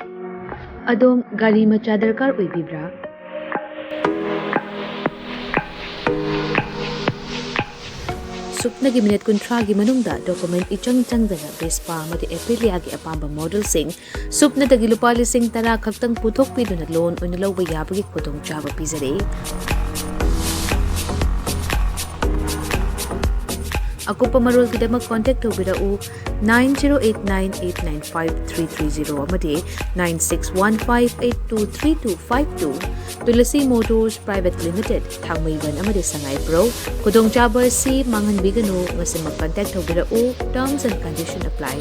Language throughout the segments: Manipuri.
Adom gari macha darkar oibibra? Supnagi minute kuntragi manungda document ichang changdana Vespa amadi Aprilia gi apamba model sing supna dagi lupa lising tara khaktang puthok piduna loan oina lawba yabagi khudong chaba pizare. Akupa marul kidamak contact tobirau 9089895330 amadi 9615823252 Tulasi Motors Private Limited Thangmaiban amadi Sangay Pro Kudong Chaba si Mangan Bigano ngasi mag-contact tobirau terms and condition apply.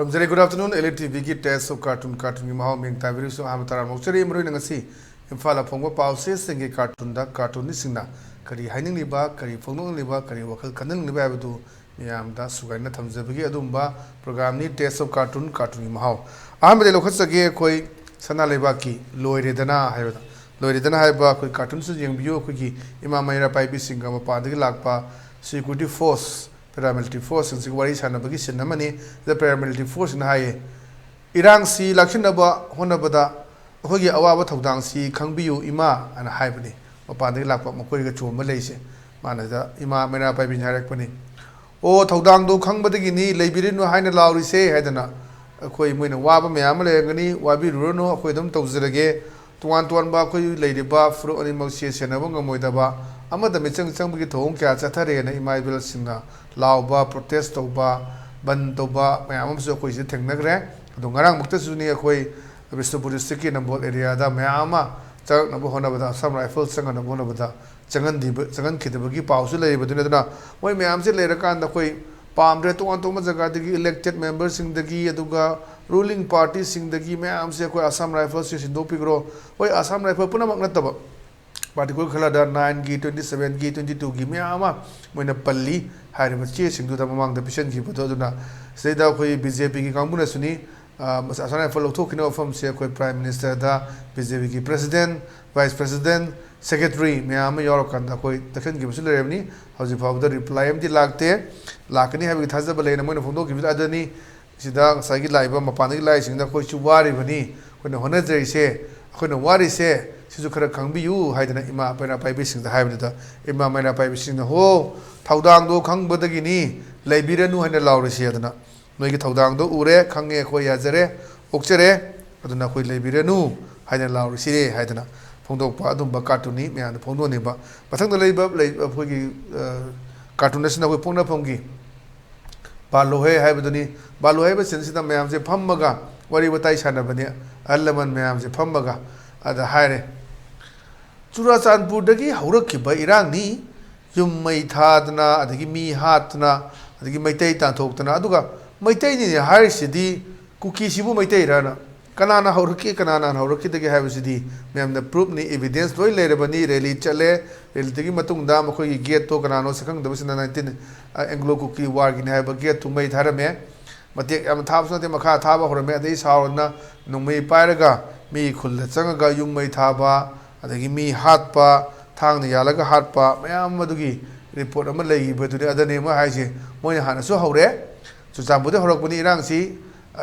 Very good afternoon. ELITETV test of cartoon Mahau Ming Taviru so Hamatara Mochari Mruinangasi Infala Pongo Pauses Singi cartoon da cartoon Nisina Kari Haining Liba, Kari Fongo Liba, Kari Wakal Kanan Libadu Miam da Sugana Tamzabigi Adumba program ni test of cartoon Mahau. Ahmed Lokasagi Koi Sana Lebaki, Loiredana Haiva. Loiredana Haiba, Koi cartoons Young Bio Kuki, Imamaira Pipe Singama Pandi Lakpa, Security Force. Paramilitary force in Sigwari Sanabagi Sinamani, the paramilitary force in High Iran si Lakshinaba, Honabada, Hogi Awa Todang si Kangbiu, Ima, and Haibani, Opandi Lapa Makuriga to Malaysia, Manada, Ima Mena Pipin Harakpani. O Todang do Kangbadagini, Labirino Haina Lauri say, Hadana, a Koi Mina Waba Miamalagani, Wabi Runo, Aquidum Tozerage, Tuan Baku, Lady Ba, Fro Animal Station, Moidaba, Amada Michang Sambuki Tonka, Satare, and Imaibil Singa. Lauba, protest toba, ban toba, Mayam so quiz it Tenagre, Dongarang Muktasuni, a quay, a Vistopuristiki and Bol area, the Mayama, Chang Nabonabada, some rifles, Sang and Bonabada, Changan Kitabagi, Pausula, but Dinadana, when Mayamsi later can the quay, Palm Reto Antomazagati elected members in the Gi Aduga, ruling parties in the Gi Mayamsi, Assam rifles, Dopigro, why Assam rifle Punamaknataba. Particular 9 G 27 G 22 G Mayama, when a Pali had a chasing to them among the patient keeper. Say that we BJP Kambuna Suni, Asana follow talking of from Sekwe Prime Minister, the BJP President, Vice President, Secretary, Mayama Yorokan, the can give us a revenue, how's the father reply empty Lakte, Lakani have it has a ballet and a money from Doki with Adani, Sidang, Sagi Laiba, Mapani Lies in the Kochuari, when the Honor say, when the Wari say, Sizukara Kangbi, you hide an Ima Pena Pibising the hybrid, Ima Mena Pibising the whole, Taudang do Kang Bodagini, Labiranu and the Laurisiadana. Make it Taudang do Ure, Kange Koyazere, Oxere, Aduna Koi Labiranu, hide and Laurisire, Hidana, Pondo Padum Bakatuni, me and the Pondo Niba, but on the labor of cartoonation with Pona Pongi. Balohe Hibaduni, Balohe since the Mayamse Pambaga, what he would tie Shanabania, Alaman Mayamse Pambaga. At the high Churasan Budagi, Huraki by Irani, you may tadna, the gimme hatna, the gimme tan tokana, Aduga, my tain in the high city, cookie shibu my tairana, Kanana Huraki, Kanana, Huraki, the have city, ma'am the proof ni evidence, toy later, Bani, Reli Chale, Reltigi Matunda, Mako, get Tokanano, second, the was in the 19 Anglo cookie working, have a get to make Harame, but the Amtabs not the Maka Taba or a Medis Hauna, no me Piraga. Me could let Sangaga Yung May Taba, and the gimme Hatpa, Tang the Yalaga Hatpa, Mayam Madugi, report a Malay, but to the other name of Haji, Moyahana so how there? So Sambu the Horokuni Ransi,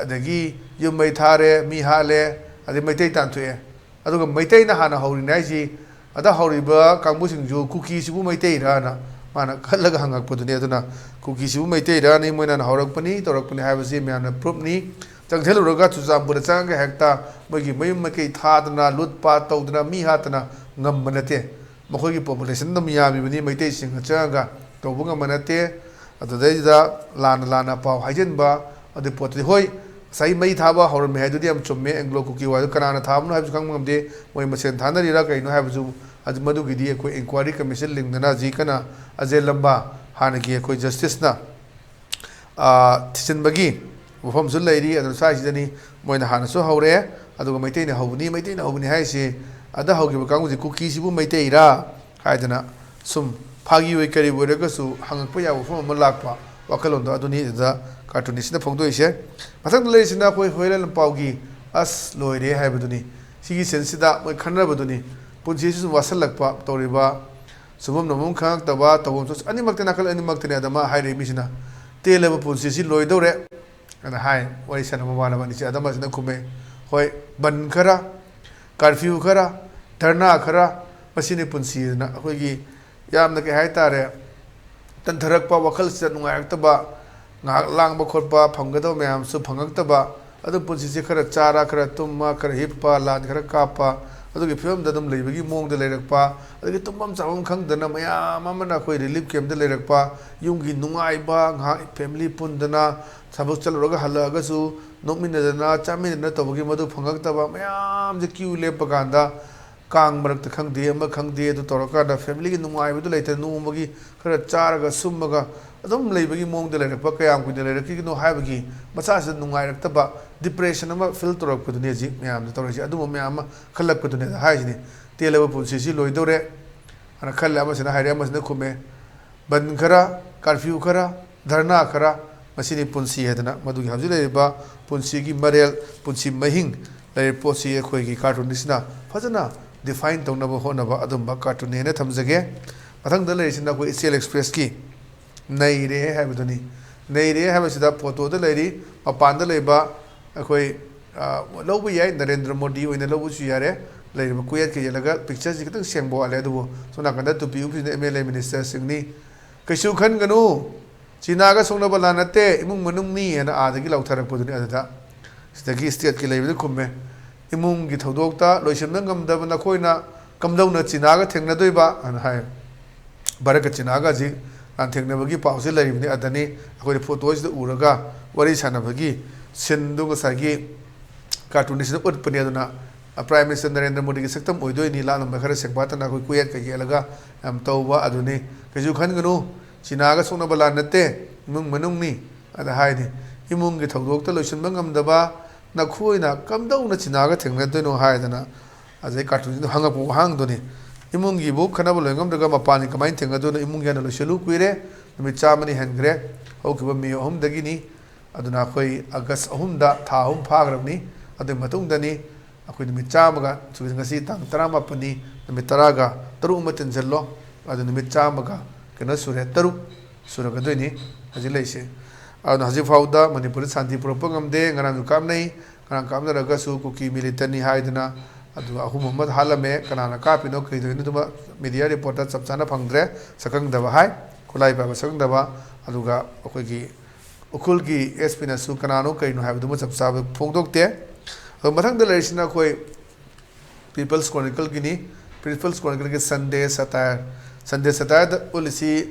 the Gi, Yung May Tare, Mi Hale, and the Maytan to air. I don't Maytana Hana Hori Nazi, other Horiba, Kambusing Ju, cookies who may take Rana, Mana Kalaganga put to the other cookies who may take Rani, when an Horokuni, Torokuni have a same and a Prupni. Tangel Roga to Zamburanga Hecta, Magi Maki Tadana, Lutpa, Todana, Mi Hatana, Ngamanate, Mahogi population, the Miami, when he may tasting a changa, Tobunga Manate, at the day that Lana Pau Hajenba, or the Potihoi, Sai May Taba, or Mahadium to me and Glokuki, while Kanana Tabno have come one day when Masentana Iraka, you have to as Madugidi inquiry commission link the Nazikana, as a Lamba, Hanaki, Justice na. थिचनबगी मफमसु लेरी अदु साइसिदनी मोइना हानसु हौरे अदुगा मैतेना हौबनी हाइसे अदा हौगिबा कांगुजि कुकीसिबु मैतेइरा हाइदना सुम फागी वे करी बोरगसु हंगपा या मफम अमा लाकपा वखलोंदो अदुनी दा कार्टूनिस्टना फोंदोइसे मथक लेसिना कोइ होइलन पाउगी अस लोइरे हाइबदुनी सिगी सेंसिदा मोइ खन्नबदुनी पुंसिसु वासलकपा तौरिबा सुबम नमम खांगतबा तवम सु अनिमक्ते नाकल अनिमक्ते अदमा हाइरे मिसिना तेलब पुंसिसि लोइदौरे अना हाइ वरि सन मबाना बनिसे अदमा सिना खुमे होय बन खरा कर्फ्यू खरा धरना खरा मसिनि पुंसिना अखोगी यामना के हाइतारे तंथरकपा वखल से नुंगायक्तबा ngak langba khotpa phanggadau mayam su phangakta adu punsisi khara chara khara tumma khara hippa lan khara kapa adugi film da dum leibagi mong da leirakpa adugi tummam chawam khangdana mayam amana khoi relief camp da leirakpa yungi nungai ba nga family pundana sabuk chalroga halaga su nokminadana chamina tawagi madu phangakta mayam je queue lepa ganda kang marak khangde ama khangde du toraka da family gi nungai bu leita numagi khara charaga summaga adum leibagi mong da leirakpa kayam kuin da leiraki no haibagi macha sa nungai raktaba depression ama feel torak pudune ji mayam da torasi adum mayam khalak pudune da haijini telaba punsi si loidore ana khalla ama sina haire ama sina khume ban khara curfew khara dharna khara masini punsi hedana madugi habji leiba punsi gi marel punsi mahing leir posi khoi gi cartoon nisna fajana define tonaba honaba adum ba cartoon ne thamjage mathang da leisina ko ECL express ki naire habduni naire habsida photo da leiri mapan da leiba akhoi lobu yai Narendra Modi oina lobu chu yare leiba kuyat ke yalaga picture ji kitang sengbo ale du so na kanda to piu pin MLA minister singni kaisu khan ganu china ga songna bala nate imung manung ni ana adagi lautharak poduni adada sidagi state ke leiba kumme imung gi thodok ta loisamna ngamda na khoina kamdau china ga thengna doiba an hai baraka china ga ji an thengna bagi pause leibni adani akhoi photos da uraga wari sana bagi sindu ga sagi cartoonist ut pani aduna prime minister Narendra Modi gi saktam oidoi ni la number khara sekbata na koi kuyat ka yelaga am tawwa aduni keju khan ganu china ga sona bala nate imung manung ni ada haidi imung gi thodok ta loisan bangam daba na khoina kamdau na china ga thengna doino haidana azai cartoonist hanga pu hang doni imung gi bu khana bol ngam daga mapani kamai thenga do imung yana lo shelu kuire mi chamani hengre hokiba mi hom dagi ni aduna khoi august ahum da tha hum phagrabni adu matung dani akhoi mi chamaga chuin ngasi tang tarama pani mi taraga taru matin jallo adu mi chamaga kana sure taru suraga doini haji leise adu haji fauda manipur santi propagam de ngarang kam nei ngarang kam da raga su kuki militani haidana adu ahum Muhammad halame kanana kapino kaidoinu duma media reporter chapchana phangdre sakang daba hai khulai ba sakang daba aduga akoi gi ukul gi SP na su kanano kaino haibduma chapcha phongdokte mathang da leisina khoi people's chronicle gini people's chronicle ge Sunday satire da policy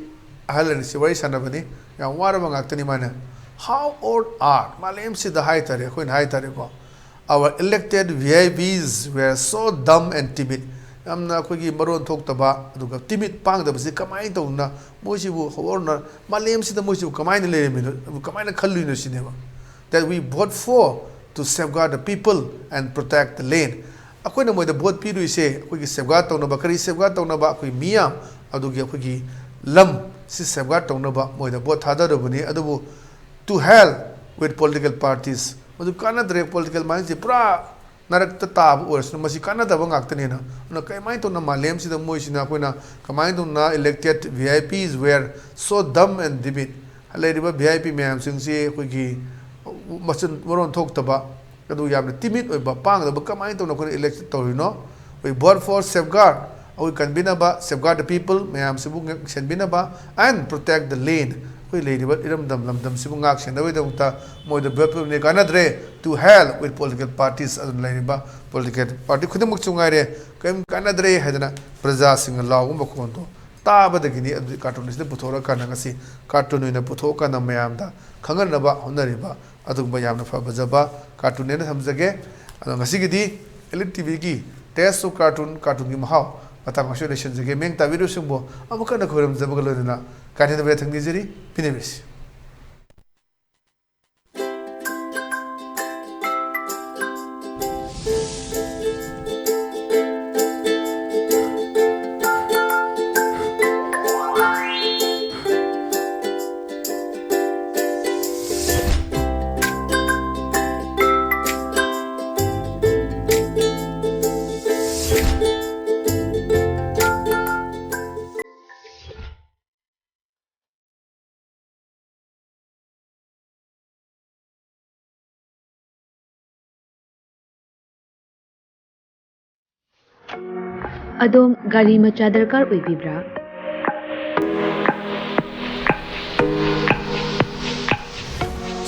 halan si wai sanabani ya waraba ngaktani mana how old are malem si da hai tare khoi hai tare ko our elected VIPs were so dumb and timid. Amna kogi maron thok taba aduga timid pang da basi kamai tawna moisibu horna malem sida moisibu kamai ne le mi kamai na khallu no sinema that we vote for to safeguard the people and protect the land. Akoi na moi da vote piru se kogi safeguard tawna ba kari safeguard tawna ba koi miyam adugi kogi lam si safeguard tawna ba moi da vote thada do bani adubu to hell with political parties. Madu kana dre political minds je pra narak ta tab ors no masi kana da bang aktani na no kai mai to na malem si da moi sina koina kamai to na elected VIPs were so dumb and timid halai riba VIP ma'am sing si koi gi masun moron thok ta ba kadu yam timid oi ba pang da kamai to na ko elected to no we vote for safeguard we can bina ba safeguard the people ma'am sibu sen bina ba and protect the land koi lady but iram dam lam dam sibu ngak sen da we da moi the people ne kana dre to hell with political parties as lady ba political party khudam chungai re kem kana dre hedana praja sing law um ko to ta ba da gini cartoonist de puthora kana ngasi cartoon ina puthoka na mayam da khangar na ba honari ba adu ba yam na fa bajaba cartoon ne samjage adu ngasi gidi ELITETV gi test of cartoon gi mahau ata ma shole shin jage meng ta video singbo amukana khoram jabagalo na kani da be thangni jeri pinebis Adom gari macha darkar oibibra?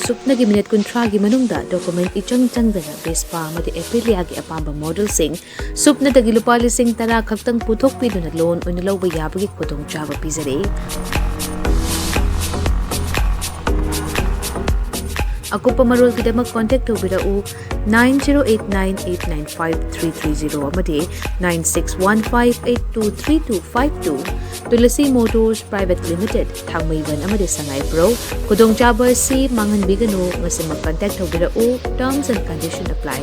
Supnagi minute kuntragi manungda document ichang changdana Vespa amadi Aprilia gi apamba model sing supna dagi lupa lising tara khaktang puthok piduna loan oina lawba yabagi khudong chaba pizare. Akupa marul kidamak contact tawbirau 9089895330 amadi 9615823252 Tulasi Motors Private Limited Thangmaiban amadi Sangay Pro Kudong Chaba si mangan bigano ngasi mag-contact tawbirau terms and conditions apply.